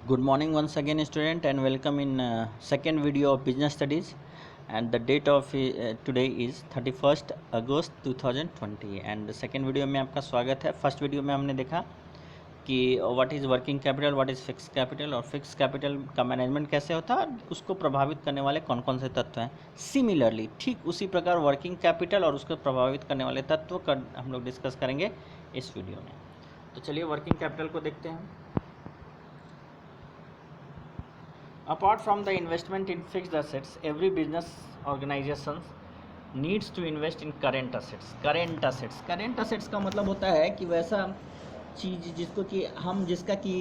Good morning once again student and welcome in second video of business studies, and the date of today is 31st August 2020 and second video में आपका स्वागत है। First video में हमने देखा कि what is working capital, what is fix capital और fix capital का मैनेजमेंट कैसे होता है और उसको प्रभावित करने वाले कौन कौन से तत्व हैं। सिमिलरली ठीक उसी प्रकार वर्किंग कैपिटल और उसको प्रभावित करने वाले तत्व का हम लोग डिस्कस करेंगे इस वीडियो में। तो चलिए वर्किंग कैपिटल को देखते हैं। Apart from the investment in fixed assets, every business organization needs to invest in current assets. Current assets का मतलब होता है कि वैसा चीज़ जिसको कि हम जिसका कि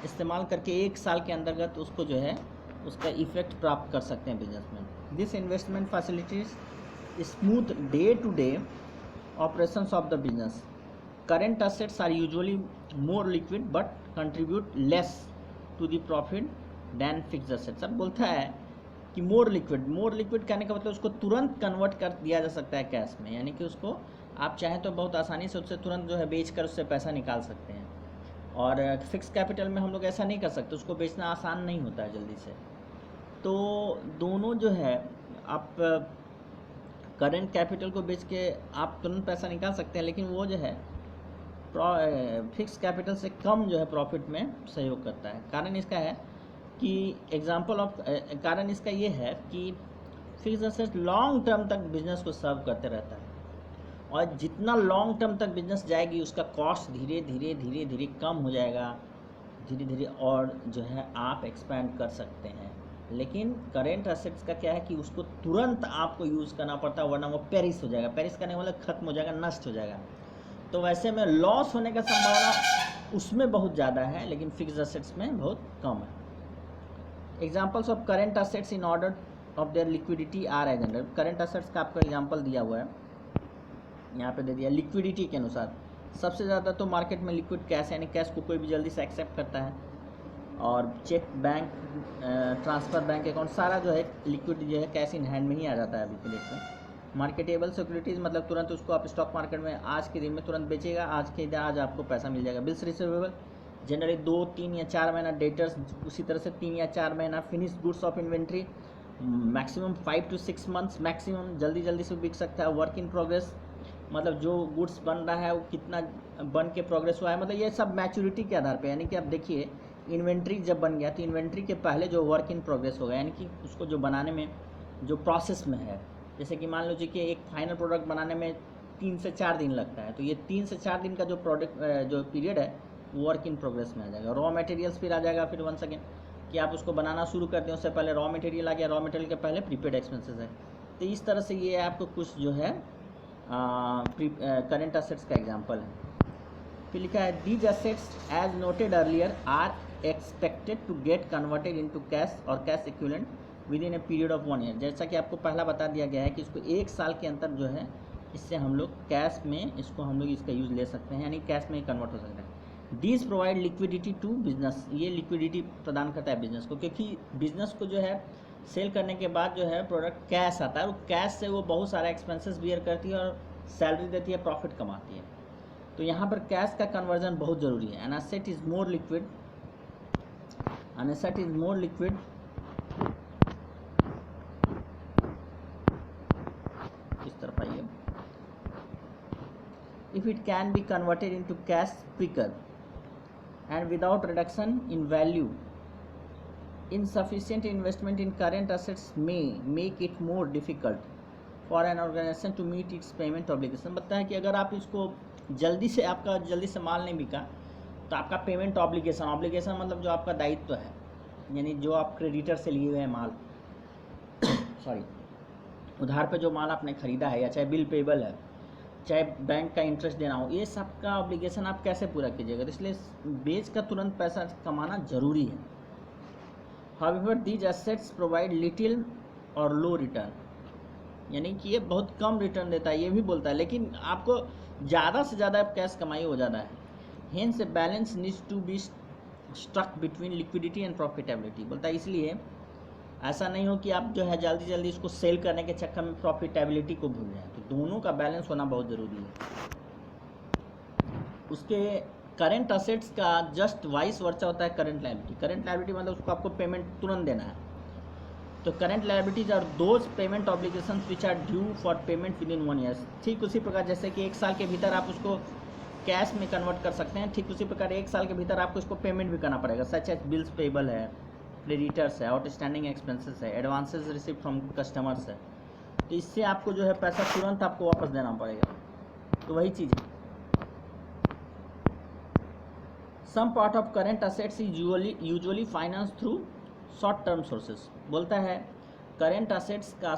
इस्तेमाल करके एक साल के अंतर्गत उसको जो है उसका इफेक्ट प्राप्त कर सकते हैं बिजनेस में। This investment facilities smooth day to day operations of the business. Current assets are usually more liquid but contribute less to the profit than fixed assets. अब बोलता है कि मोर लिक्विड कहने का मतलब उसको तुरंत कन्वर्ट कर दिया जा सकता है कैश में, यानी कि उसको आप चाहें तो बहुत आसानी से उससे तुरंत जो है बेच कर उससे पैसा निकाल सकते हैं। और फिक्स कैपिटल में हम लोग ऐसा नहीं कर सकते, उसको बेचना आसान नहीं होता है जल्दी से। तो दोनों जो है आप करेंट कैपिटल को बेच के आप तुरंत पैसा निकाल सकते हैं, लेकिन वो जो है फिक्स कैपिटल से कम जो है प्रॉफिट में सहयोग करता है। कारण इसका है कि एग्जाम्पल ऑफ कारण इसका ये है कि फिक्स एसेट लॉन्ग टर्म तक बिजनेस को सर्व करते रहता है, और जितना लॉन्ग टर्म तक बिजनेस जाएगी उसका कॉस्ट धीरे धीरे कम हो जाएगा धीरे धीरे, और जो है आप एक्सपैंड कर सकते हैं। लेकिन करेंट एसेट्स का क्या है कि उसको तुरंत आपको यूज़ करना पड़ता है, वरना वो पेरिस हो जाएगा। पेरिस करने वाला खत्म हो जाएगा, नष्ट हो जाएगा। तो वैसे में लॉस होने का संभावना उसमें बहुत ज़्यादा है, लेकिन फिक्स एसेट्स में बहुत कम है। Examples of current assets in order of their liquidity are as under. Current assets का आपको एग्जांपल दिया हुआ है, यहाँ पे दे दिया। लिक्विडिटी के अनुसार सबसे ज़्यादा तो मार्केट में लिक्विड कैश, यानी कैश को कोई भी जल्दी से एक्सेप्ट करता है, और cheque, bank transfer, bank account, सारा जो है लिक्विड जो है कैश इन हैंड में ही आ जाता है अभी के डेट में। मार्केटेबल सिक्योरिटीज़ मतलब तुरंत उसको आप स्टॉक मार्केट में आज के दिन में तुरंत बेचेगा, आज आपको पैसा मिल जाएगा। बिल्स रिसीवेबल जनरली 2, 3 या 4 महीना डेटर्स, उसी तरह से 3 या 4 महीना finished goods of inventory, maximum 5 to 6 months, maximum जल्दी से बिक सकता है। वर्क इन प्रोग्रेस मतलब जो गुड्स बन रहा है वो कितना बन के प्रोग्रेस हुआ है, मतलब ये सब मैच्योरिटी के आधार पे। यानी कि आप देखिए इन्वेंट्री जब बन गया तो इन्वेंट्री के पहले जो वर्क इन प्रोग्रेस होगा, यानी कि उसको जो बनाने में जो प्रोसेस में है, जैसे कि मान लीजिए कि एक फाइनल प्रोडक्ट बनाने में 3 से 4 दिन लगता है, तो ये 3 से 4 दिन का जो प्रोडक्ट जो पीरियड है वर्क इन प्रोग्रेस में आ जाएगा। रॉ मटेरियल्स फिर आ जाएगा, फिर वंस अगेन कि आप उसको बनाना शुरू करते हैं उससे पहले रॉ मटेरियल आ गया, रॉ मटेरियल के पहले प्रीपेड एक्सपेंसेस है। तो इस तरह से ये आपको कुछ जो है करेंट असेट्स का एग्जांपल है। फिर लिखा है these assets as noted earlier are expected to get converted into cash और cash equivalent within a period of 1 year. जैसा कि आपको पहला बता दिया गया है कि इसको 1 साल के अंदर जो है इससे हम लोग कैश में इसको हम लोग इसका यूज़ ले सकते हैं, यानी कैश में ही कन्वर्ट हो सकता है। These provide liquidity to business, ये लिक्विडिटी प्रदान करता है बिजनेस को, क्योंकि बिजनेस को जो है सेल करने के बाद जो है प्रोडक्ट कैश आता है, और कैश से वो बहुत सारा एक्सपेंसेस बियर करती है और सैलरी देती है, प्रॉफिट कमाती है। तो यहाँ पर कैश का कन्वर्जन बहुत ज़रूरी है। An asset is more liquid, an asset is more liquid इस तरफ आइए, if it can be converted into cash quicker and without reduction in value. Insufficient investment in current assets may make it more difficult for an organization to meet its payment obligation। बताता है कि अगर आप इसको जल्दी से माल नहीं बिका तो आपका पेमेंट ऑब्लिगेशन मतलब जो आपका दायित्व है, यानी जो आप क्रेडिटर से लिए हुए हैं माल सॉरी उधार पे जो माल आपने खरीदा है, या चाहे बिल पेबल है, चाहे बैंक का इंटरेस्ट देना हो, ये सब का ऑब्लिगेशन आप कैसे पूरा कीजिएगा। तो इसलिए बेच का तुरंत पैसा कमाना जरूरी है। However these assets provide little और लो रिटर्न, यानी कि ये बहुत कम रिटर्न देता है, ये भी बोलता है, लेकिन आपको ज़्यादा से ज़्यादा कैश कमाई हो जाता है। Hence balance needs to be struck between liquidity and profitability. बोलता है इसलिए ऐसा नहीं हो कि आप जो है जल्दी इसको सेल करने के चक्कर में प्रॉफिटेबिलिटी को भूल जाएं। तो दोनों का बैलेंस होना बहुत ज़रूरी है। उसके करेंट असेट्स का जस्ट वाइस वर्चा होता है करेंट लायबिलिटी। करेंट लायबिलिटी मतलब उसको आपको पेमेंट तुरंत देना है। तो current liabilities are those payment obligations which are due for payment within 1 year. ठीक उसी प्रकार जैसे कि 1 साल के भीतर आप उसको कैश में कन्वर्ट कर सकते हैं, ठीक उसी प्रकार 1 साल के भीतर आपको इसको पेमेंट भी करना पड़ेगा। सच एज बिल्स पेबल है, क्रेडिटर्स है, आउटस्टैंडिंग एक्सपेंसेस है, एडवांसेस रिसीव फ्रॉम कस्टमर्स है। तो इससे आपको जो है पैसा तुरंत आपको वापस देना पड़ेगा। तो वही चीज़ है। Some part of current assets is usually finance through short term sources. बोलता है करेंट असेट्स का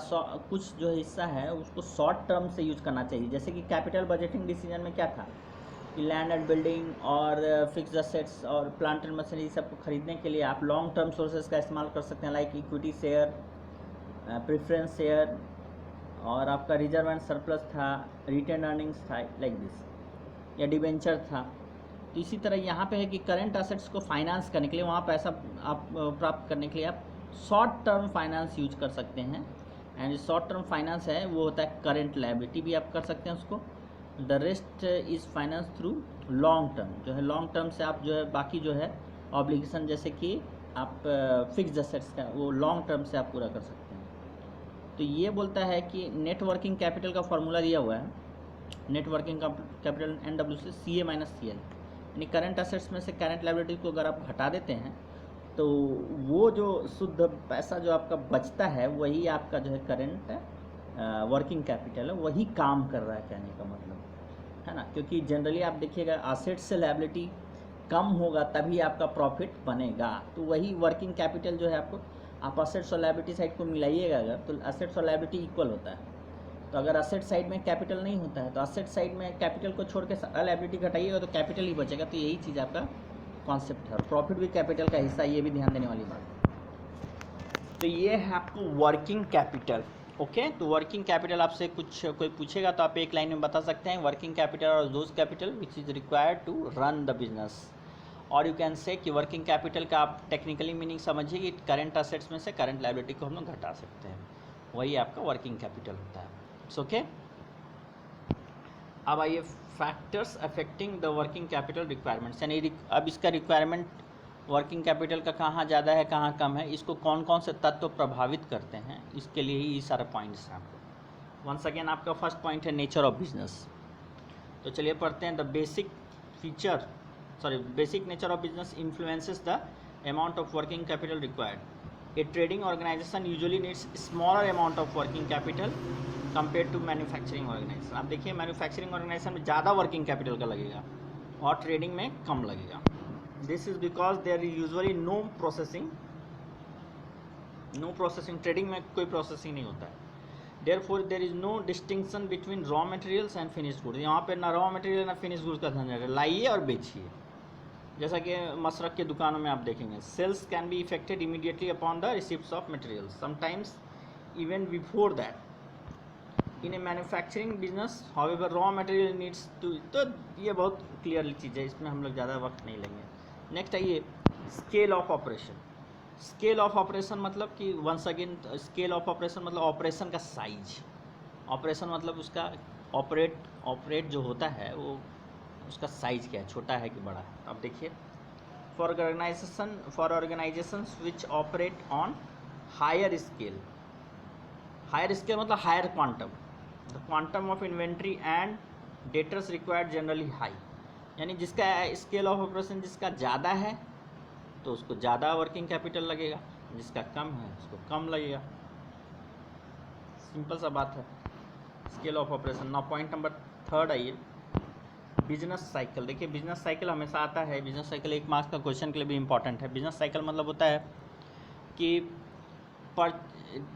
कुछ जो हिस्सा है उसको शॉर्ट टर्म से यूज करना चाहिए। जैसे कि कैपिटल बजटिंग डिसीजन में क्या था कि लैंड एंड बिल्डिंग और फिक्स्ड असेट्स और प्लांट एंड मशीनरी सबको खरीदने के लिए आप लॉन्ग टर्म सोर्सेज का इस्तेमाल कर सकते हैं, like equity share, preference share, और आपका रिजर्व एंड सरप्लस था, रिटेन अर्निंग्स था, लाइक दिस, या डिबेंचर था। तो इसी तरह यहाँ पे है कि करंट असेट्स को फाइनेंस करने के लिए, वहाँ पैसा आप प्राप्त करने के लिए आप शॉर्ट टर्म फाइनेंस यूज कर सकते हैं। एंड शॉर्ट टर्म फाइनेंस है वो होता है करंट लायबिलिटी भी आप कर सकते हैं उसको। The rest is finance through long term, जो है लॉन्ग टर्म से आप जो है बाकी जो है ऑब्लिगेशन जैसे कि आप फिक्स्ड असेट्स का वो लॉन्ग टर्म से आप पूरा कर सकते हैं। तो ये बोलता है कि नेट वर्किंग कैपिटल का फॉर्मूला दिया हुआ है, net working capital NWC CA minus CL, यानी करंट असेट्स में से करंट लायबिलिटी को अगर आप हटा देते हैं तो वो जो शुद्ध पैसा जो आपका बचता है वही आपका जो है करंट वर्किंग कैपिटल है, वही काम कर रहा है, कहने का मतलब है ना। क्योंकि जनरली आप देखिएगा असेट्स से लायबिलिटी कम होगा तभी आपका प्रॉफिट बनेगा। तो वही वर्किंग कैपिटल जो है आपको, आप असेट्स और लायबिलिटी साइड को मिलाइएगा अगर, तो असेट्स और लायबिलिटी इक्वल होता है। तो अगर असेट साइड में कैपिटल नहीं होता है तो असेट साइड में कैपिटल को छोड़ के सारा लायबिलिटी घटाइएगा तो कैपिटल ही बचेगा। तो यही चीज़ आपका कॉन्सेप्ट है, और प्रॉफिट भी कैपिटल का हिस्सा, ये भी ध्यान देने वाली बात। तो ये है आपको वर्किंग कैपिटल। ओके, तो वर्किंग कैपिटल आपसे कुछ कोई पूछेगा तो आप एक लाइन में बता सकते हैं वर्किंग कैपिटल और those capital which is required to run the business. और यू कैन से कि वर्किंग कैपिटल का आप टेक्निकली मीनिंग समझिए कि करंट असेट्स में से करंट लायबिलिटी को हम लोग घटा सकते हैं, वही आपका वर्किंग कैपिटल होता है। It's okay. अब आइए factors affecting the working capital requirements, यानी अब इसका रिक्वायरमेंट वर्किंग कैपिटल का कहाँ ज़्यादा है कहाँ कम है, इसको कौन कौन से तत्व प्रभावित करते हैं, इसके लिए ही ये सारे पॉइंट्स हैं आपको। वंस अगेन आपका फर्स्ट पॉइंट है नेचर ऑफ बिजनेस। तो चलिए पढ़ते हैं। The basic nature of business influences the amount of working capital required. A trading organisation usually needs smaller amount of working capital compare to manufacturing organisation. आप देखिए manufacturing organisation में ज़्यादा working capital का लगेगा और ट्रेडिंग में कम लगेगा। This is because there is usually no processing. Trading में कोई प्रोसेसिंग नहीं होता है। Therefore there is no distinction between raw materials and finished goods. यहाँ पे ना रॉ मटेरियल ना फिनिश्ड गुड्स का झंझट है, लाइए और बेचिए। जैसा कि मशरक के दुकानों में आप देखेंगे, sales can be effected immediately upon the receipts of materials, sometimes even before that. In a manufacturing business however raw material needs to, तो ये बहुत क्लियर चीज़ है, इसमें हम लोग ज़्यादा वक्त नहीं लेंगे। नेक्स्ट आइए scale of operation. Scale of operation मतलब कि once again scale of operation मतलब ऑपरेशन का साइज। ऑपरेशन मतलब उसका ऑपरेट जो होता है वो उसका साइज क्या है, छोटा है कि बड़ा है। अब देखिए for organisations which operate on higher scale मतलब higher quantum, the quantum of inventory and debtors required generally high. यानी जिसका स्केल ऑफ ऑपरेशन जिसका ज़्यादा है तो उसको ज़्यादा वर्किंग कैपिटल लगेगा, जिसका कम है उसको कम लगेगा। सिंपल सा बात है scale of operation. Now point number 3 आइए बिजनेस साइकिल। देखिए बिजनेस साइकिल हमेशा आता है, बिजनेस साइकिल 1 मार्क्स का क्वेश्चन के लिए भी इंपॉर्टेंट है। बिजनेस साइकिल मतलब होता है कि पर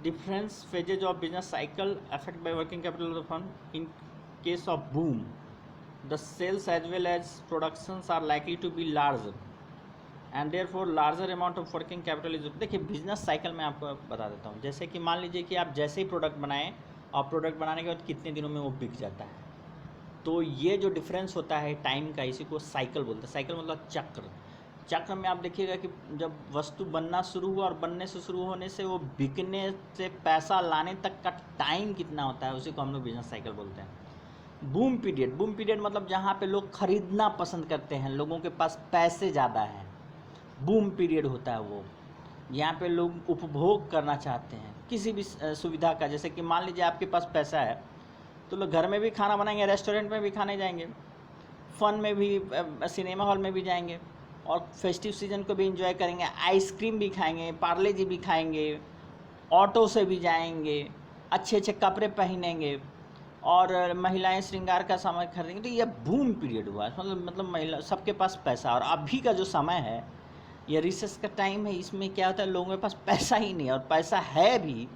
difference phases of business cycle affect by working capital of the firm. In case of boom the sales as well as productions are likely to be large and therefore larger amount of working capital is. देखिए business cycle में आपको बता देता हूँ, जैसे कि मान लीजिए कि आप जैसे ही प्रोडक्ट बनाएं और प्रोडक्ट बनाने के बाद कितने दिनों में वो बिक जाता है, तो ये जो डिफरेंस होता है टाइम का, इसी को साइकिल बोलते हैं। साइकिल मतलब चक्र में आप देखिएगा कि जब वस्तु बनना शुरू हुआ और बनने से शुरू होने से वो बिकने से पैसा लाने तक का टाइम कितना होता है, उसी को हम लोग बिजनेस साइकिल बोलते हैं। बूम पीरियड मतलब जहाँ पे लोग खरीदना पसंद करते हैं, लोगों के पास पैसे ज़्यादा हैं, बूम पीरियड होता है वो। यहाँ पे लोग उपभोग करना चाहते हैं किसी भी सुविधा का। जैसे कि मान लीजिए आपके पास पैसा है तो लोग घर में भी खाना बनाएंगे, रेस्टोरेंट में भी खाने जाएंगे, फन में भी, सिनेमा हॉल में भी जाएंगे, और फेस्टिव सीजन को भी एंजॉय करेंगे, आइसक्रीम भी खाएंगे, पार्ले जी भी खाएंगे, ऑटो से भी जाएंगे, अच्छे अच्छे कपड़े पहनेंगे, और महिलाएं श्रृंगार का सामान खरीदेंगे। तो ये बूम पीरियड हुआ, मतलब महिला सबके पास पैसा। और अभी का जो समय है, ये रिसेस का टाइम है, इसमें क्या होता है, लोगों के पास पैसा ही नहीं है, और पैसा है भी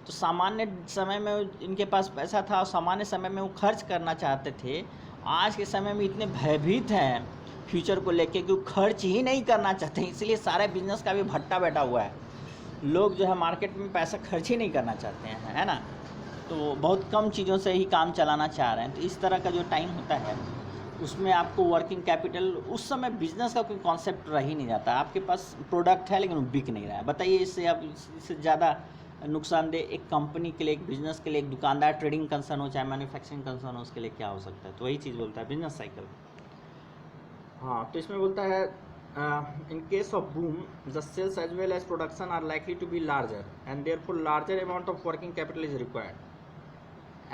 तो सामान्य समय में इनके पास पैसा था और सामान्य समय में वो खर्च करना चाहते थे। आज के समय में इतने भयभीत हैं फ्यूचर को लेके कि वो खर्च ही नहीं करना चाहते, इसलिए सारे बिजनेस का भी भट्टा बैठा हुआ है। लोग जो है मार्केट में पैसा खर्च ही नहीं करना चाहते हैं, है ना। तो बहुत कम चीज़ों से ही काम चलाना चाह रहे हैं। तो इस तरह का जो टाइम होता है उसमें आपको वर्किंग कैपिटल, उस समय बिजनेस का कोई कॉन्सेप्ट रह ही नहीं जाता। आपके पास प्रोडक्ट है लेकिन वो बिक नहीं रहा है। बताइए इससे आप, इससे ज़्यादा नुकसानदेह एक कंपनी के लिए, एक बिजनेस के लिए, एक दुकानदार, ट्रेडिंग कंसर्न हो चाहे मैन्युफैक्चरिंग कंसर्न हो, उसके लिए क्या हो सकता है। तो वही चीज़ बोलता है बिजनेस साइकिल। हाँ, तो इसमें बोलता है in case of boom the sales as well as production are likely to be larger and therefore larger amount of working capital is required.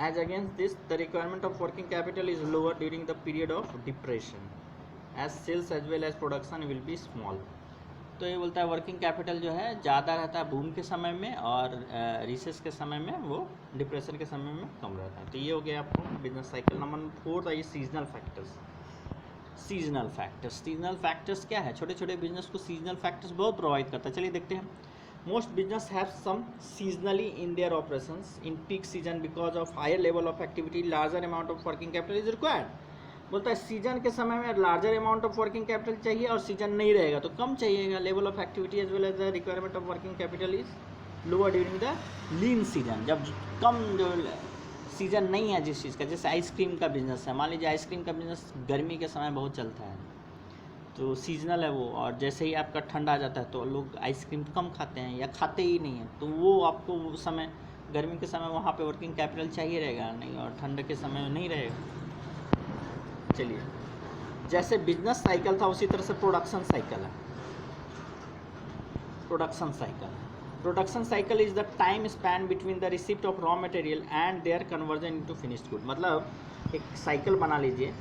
As against this, the requirement of working capital is lower during the period of depression, as sales as well as production will be small. तो ये बोलता है working capital जो है ज़्यादा रहता है boom के समय में, और रिसेस के समय में वो डिप्रेशन के समय में कम रहता है। तो ये हो गया आपको बिजनेस साइकिल। नंबर 4 था ये सीजनल फैक्टर्स। सीजनल फैक्टर्स क्या है, छोटे छोटे बिजनेस को सीजनल फैक्टर्स बहुत प्रभावित करता है। चलिए देखते हैं। Most business have some seasonally in their operations. In peak season, because of higher level of activity, larger amount of working capital is required. बोलता है सीजन के समय में larger amount of working capital चाहिए, और सीजन नहीं रहेगा तो कम चाहिएगा। Level of activity as well as the requirement of working capital is lower during the lean season. जब कम जो सीजन नहीं है जिस चीज़ का, जैसे आइसक्रीम का बिजनेस है, मान लीजिए आइसक्रीम का बिजनेस गर्मी के समय बहुत चलता है तो सीजनल है वो, और जैसे ही आपका ठंड आ जाता है तो लोग आइसक्रीम कम खाते हैं या खाते ही नहीं हैं। तो वो आपको उस समय गर्मी के समय वहाँ पे वर्किंग कैपिटल चाहिए रहेगा नहीं, और ठंड के समय नहीं रहेगा। चलिए, जैसे बिजनेस साइकिल था उसी तरह से प्रोडक्शन साइकिल है। Production cycle is the time span between the receipt of raw material and their conversion into finished good. मतलब एक साइकिल बना लीजिए,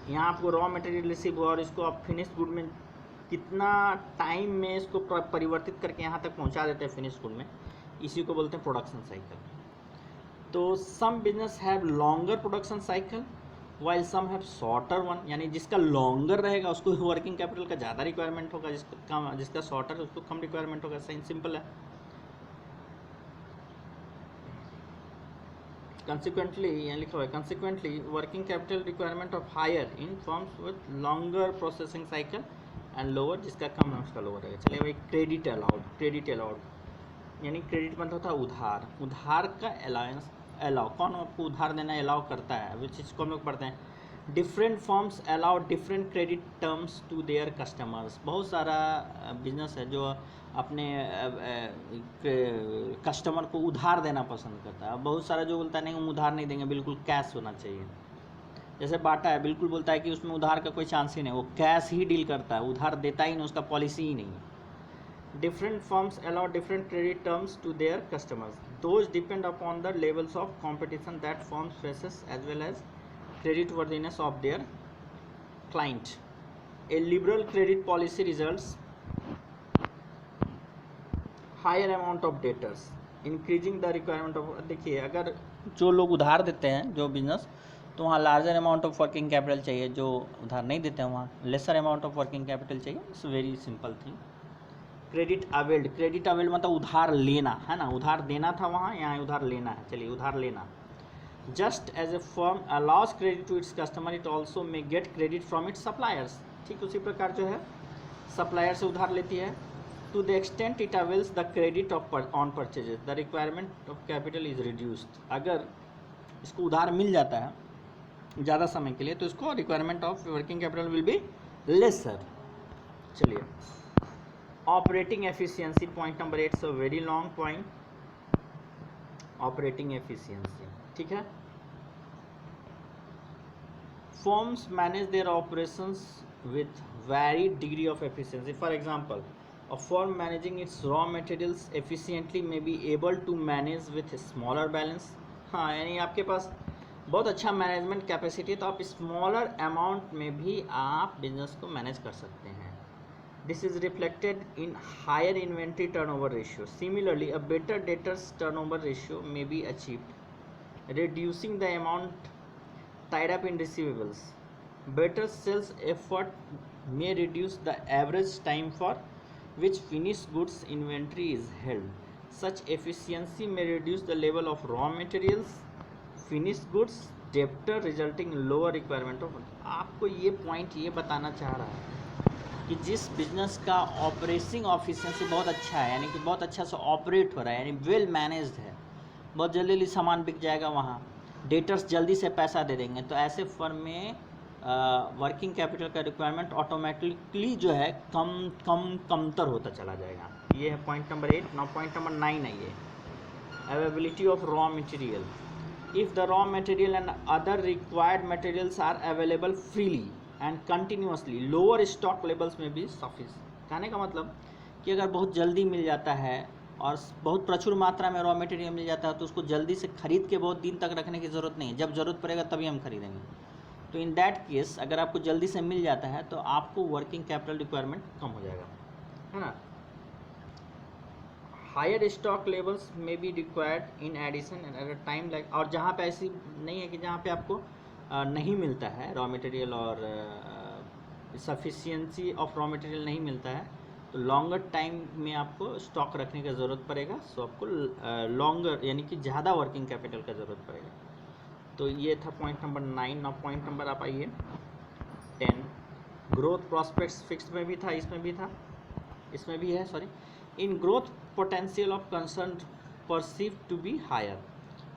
यहाँ आपको रॉ मटेरियल रिसीव हुआ और इसको आप फिनिश्ड गुड में कितना टाइम में इसको परिवर्तित करके यहाँ तक पहुँचा देते हैं फिनिश्ड गुड में, इसी को बोलते हैं प्रोडक्शन साइकिल। तो some business have longer production cycle while some have shorter one, यानी जिसका लॉन्गर रहेगा उसको वर्किंग कैपिटल का ज़्यादा रिक्वायरमेंट होगा, जिसका शॉर्टर है उसको कम रिक्वायरमेंट होगा। सही सिंपल है। Consequently, यहाँ लिखा हुआ है consequently working capital requirement of higher in firms with longer processing cycle and lower, जिसका कम है उसका लोअर रहेगा। चलिए भाई, क्रेडिट अलाउड यानी क्रेडिट मतलब होता है उधार का अलाउ। कौन आपको उधार देना अलाउ करता है, वो चीज़ को हम लोग पढ़ते हैं। Different firms allow different credit terms to their customers. बहुत सारा बिजनेस है जो अपने कस्टमर को उधार देना पसंद करता है। बहुत सारा जो बोलता है नहीं हम उधार नहीं देंगे, बिल्कुल कैश होना चाहिए। जैसे बाटा है, बिल्कुल बोलता है कि उसमें उधार का कोई चांस ही नहीं, वो कैश ही डील करता है, उधार देता ही नहीं, उसका पॉलिसी ही नहीं है। Different firms allow different credit terms to their customers, those depend upon the levels of competition that firms faces as well as credit worthiness of their client. A liberal credit policy results higher amount of debtors, increasing the requirement of। देखिए, अगर जो लोग उधार देते हैं जो business, तो वहाँ larger amount of working capital चाहिए। जो उधार नहीं देते हैं वहाँ lesser amount of working capital चाहिए। It's very simple thing. Credit availed मतलब उधार लेना है ना, उधार देना था वहाँ, यहाँ उधार लेना है। चलिए, उधार लेना। Just as a firm allows credit to its customer, it also may get credit from its suppliers। ठीक उसी प्रकार जो है सप्लायर से उधार लेती है। To the extent it avails the credit of on purchases, the requirement of capital is reduced। अगर इसको उधार मिल जाता है ज़्यादा समय के लिए तो इसको requirement of working capital will be lesser. चलिए, operating efficiency, point number 8, so very long point. Operating efficiency, ठीक है। firms manage their operations with varied degree of efficiency. For example, a firm managing its raw materials efficiently may be able to manage with smaller balance. हाँ, यानी आपके पास बहुत अच्छा management capacity है तो आप स्मॉलर अमाउंट में भी आप बिजनेस को मैनेज कर सकते हैं. This is reflected in higher inventory turnover ratio. Similarly, a better debtors turnover ratio may be achieved, reducing the amount tied up in receivables. Better sales effort may reduce the average time for which finished goods inventory is held. Such efficiency may reduce the level of raw materials, finished goods, debtor, resulting in lower requirement of. आपको ये point ये बताना चाह रहा है कि जिस business का ऑपरेटिंग ऑफिशिएंसी बहुत अच्छा है, यानी कि बहुत अच्छा से ऑपरेट हो रहा है, यानी वेल मैनेज्ड है, बहुत जल्दी जल्दी सामान बिक जाएगा, वहाँ डेटर्स जल्दी से पैसा दे देंगे, तो ऐसे फर्म में वर्किंग कैपिटल का रिक्वायरमेंट ऑटोमेटिकली जो है कमतर होता चला जाएगा. ये है point number 8. Now point number 9 है ये availability of raw material. If the raw material and other required materials are available freely and continuously, lower stock levels में भी सफिशिएंट. कहने का मतलब कि अगर बहुत जल्दी मिल जाता है और बहुत प्रचुर मात्रा में रॉ मटेरियल मिल जाता है तो उसको जल्दी से खरीद के बहुत दिन तक रखने की ज़रूरत नहीं है, जब ज़रूरत पड़ेगा तभी हम खरीदेंगे. तो इन दैट केस अगर आपको जल्दी से मिल जाता है तो आपको वर्किंग कैपिटल रिक्वायरमेंट कम हो जाएगा, है ना. हायर स्टॉक लेवल्स में be required in addition at a time like. और जहाँ पे ऐसी नहीं है कि जहाँ पे आपको नहीं मिलता है रॉ मटेरियल और सफिशिएंसी ऑफ रॉ मटेरियल नहीं मिलता है, तो लॉन्गर टाइम में आपको स्टॉक रखने की ज़रूरत पड़ेगा. सो आपको लॉन्गर यानी कि ज़्यादा वर्किंग कैपिटल का ज़रूरत पड़ेगा. तो ये था पॉइंट नंबर 9. ना पॉइंट नंबर आप आइए 10. ग्रोथ प्रॉस्पेक्ट्स फिक्स्ड में भी था, इसमें भी था, इसमें भी है, sorry. In growth potential of concern perceive to be higher,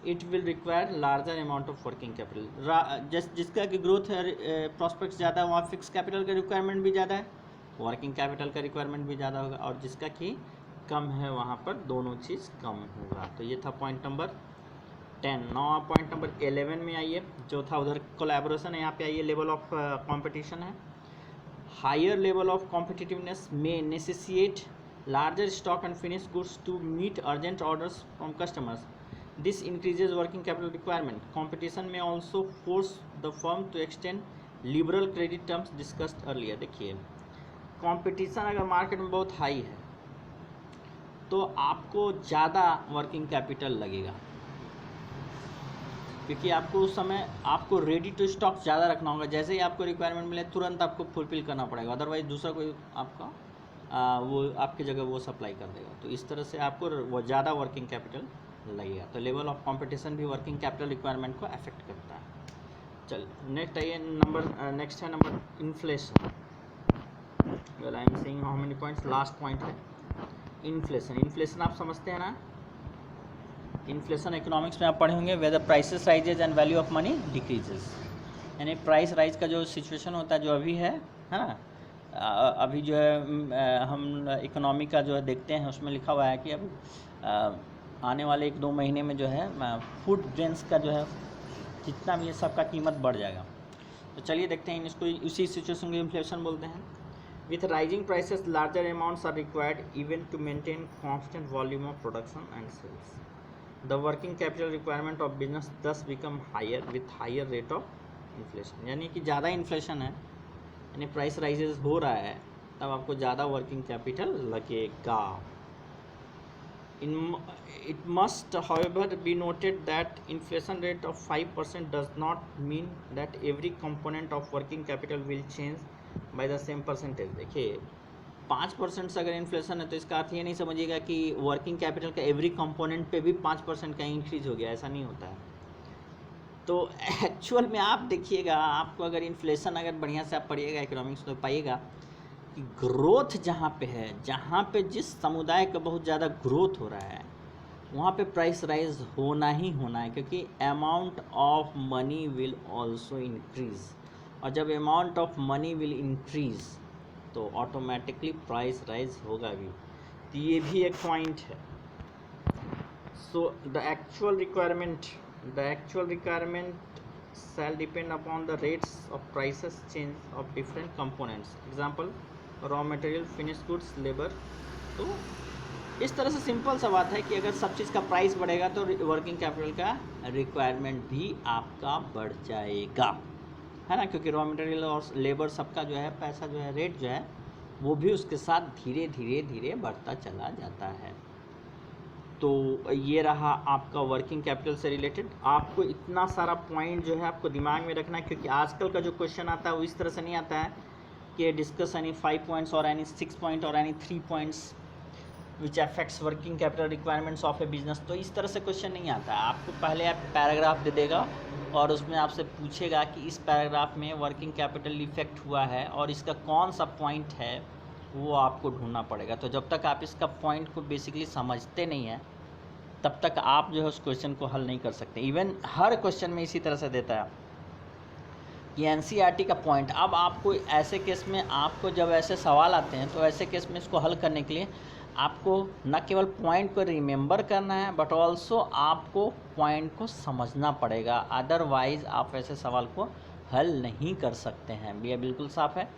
it will require larger amount of working capital. जिसका कि ग्रोथ प्रॉस्पेक्ट्स ज़्यादा है वहाँ फिक्स कैपिटल का रिक्वायरमेंट भी ज़्यादा है, वर्किंग कैपिटल का रिक्वायरमेंट भी ज़्यादा होगा, और जिसका कि कम है वहाँ पर दोनों चीज़ कम होगा. तो ये था पॉइंट नंबर 10. नौ पॉइंट नंबर 11 में आइए, जो था उधर कोलैबोरेशन है, यहाँ पे आइए लेवल ऑफ कंपटीशन है. हायर लेवल ऑफ कॉम्पिटिटिवनेस में नेसेसिएट larger stock and finished goods to meet urgent orders from customers. This increases working capital requirement. Competition may also force the firm to extend liberal credit terms discussed earlier. देखिए, competition अगर market में बहुत high है तो आपको ज़्यादा working capital लगेगा, क्योंकि आपको उस समय आपको रेडी टू स्टॉक ज़्यादा रखना होगा. जैसे ही आपको रिक्वायरमेंट मिले तुरंत आपको फुलफिल करना पड़ेगा, अदरवाइज दूसरा कोई आपका वो आपकी जगह वो सप्लाई कर देगा. तो इस तरह से आपको वो ज़्यादा वर्किंग कैपिटल लगेगा. तो लेवल ऑफ कंपटीशन भी वर्किंग कैपिटल रिक्वायरमेंट को अफेक्ट करता है. चल नेक्स्ट आइए नेक्स्ट है number inflation. Well I am saying how many points. Last point है इन्फ्लेशन. इन्फ्लेशन आप समझते हैं ना, इन्फ्लेशन इकोनॉमिक्स में आप पढ़े होंगे, whether prices rises and value of money decreases. यानी प्राइस राइज का जो सिचुएशन होता है जो अभी है ना, अभी जो है हम इकोनॉमी का जो है देखते हैं, उसमें लिखा हुआ है कि अब आने वाले 1-2 महीने में जो है फूड ग्रेन्स का जो है जितना भी ये सब का कीमत बढ़ जाएगा. तो चलिए देखते हैं इसको, उसी सिचुएशन को इन्फ्लेशन बोलते हैं. With rising prices larger amounts are required even to maintain constant volume of production and sales. The working capital requirement of business thus become higher with higher rate of inflation. यानी कि ज़्यादा inflation है, यानी price rises हो रहा है, तब आपको ज़्यादा वर्किंग कैपिटल लगेगा. It must however be noted that inflation rate of 5% does not mean that every component of working capital will change by the same percentage. देखिए 5% से अगर इन्फ्लेशन है तो इसका अर्थ ये नहीं समझिएगा कि वर्किंग कैपिटल का एवरी कंपोनेंट पे भी 5% का इंक्रीज हो गया, ऐसा नहीं होता है. तो एक्चुअल में आप देखिएगा, आपको अगर इन्फ्लेशन अगर बढ़िया से आप पढ़िएगा इकोनॉमिक्स तो पाइएगा कि ग्रोथ जहाँ पे है, जहाँ पे जिस समुदाय का बहुत ज़्यादा ग्रोथ हो रहा है वहाँ पे प्राइस राइज होना ही होना है, क्योंकि amount of money will also increase. और जब amount of money will increase तो ऑटोमेटिकली प्राइस राइज होगा भी. तो ये भी एक पॉइंट है. So the actual requirement shall depend upon the rates of prices change of different components, example raw material, finished goods, labor। तो इस तरह से सिंपल सा बात है कि अगर सब चीज़ का प्राइस बढ़ेगा तो वर्किंग कैपिटल का रिक्वायरमेंट भी आपका बढ़ जाएगा, है ना, क्योंकि रॉ मटेरियल और लेबर सबका जो है पैसा जो है रेट जो है वो भी उसके साथ धीरे धीरे धीरे बढ़ता चला जाता है। तो ये रहा आपका वर्किंग कैपिटल से रिलेटेड। आपको इतना सारा पॉइंट जो है आपको दिमाग में रखना है, क्योंकि आजकल का जो क्वेश्चन आता है वो इस तरह से नहीं आता है कि डिस्कस एनी 5 पॉइंट्स और एनी 6 पॉइंट और any 3 points which affects working capital requirements of A business. तो इस तरह से क्वेश्चन नहीं आता है। आपको पहले आप पैराग्राफ दे देगा और उसमें आपसे पूछेगा कि इस पैराग्राफ में वर्किंग कैपिटल इफेक्ट हुआ है और इसका कौन सा पॉइंट है वो आपको ढूंढना पड़ेगा। तो जब तक आप इसका पॉइंट को बेसिकली समझते नहीं हैं तब तक आप जो है उस क्वेश्चन को हल नहीं कर सकते। इवन हर क्वेश्चन में इसी तरह से देता है कि एनसीईआरटी का पॉइंट। अब आपको ऐसे केस में आपको जब ऐसे सवाल आते हैं तो ऐसे केस में इसको हल करने के लिए आपको न केवल पॉइंट को रिमेंबर करना है बट ऑल्सो आपको पॉइंट को समझना पड़ेगा, अदरवाइज़ आप ऐसे सवाल को हल नहीं कर सकते हैं। ये बिल्कुल साफ़ है।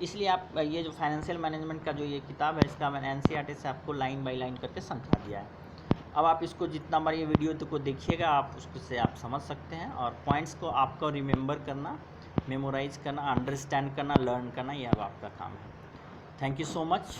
इसलिए आप ये जो फाइनेंशियल मैनेजमेंट का जो ये किताब है इसका मैंने एनसीईआरटी से आपको लाइन बाय लाइन करके समझा दिया है। अब आप इसको जितना बार ये वीडियो तो को देखिएगा आप उसको से आप समझ सकते हैं, और पॉइंट्स को आपको रिमेंबर करना, मेमोराइज करना, अंडरस्टैंड करना, लर्न करना, यह अब आपका काम है। Thank you so much.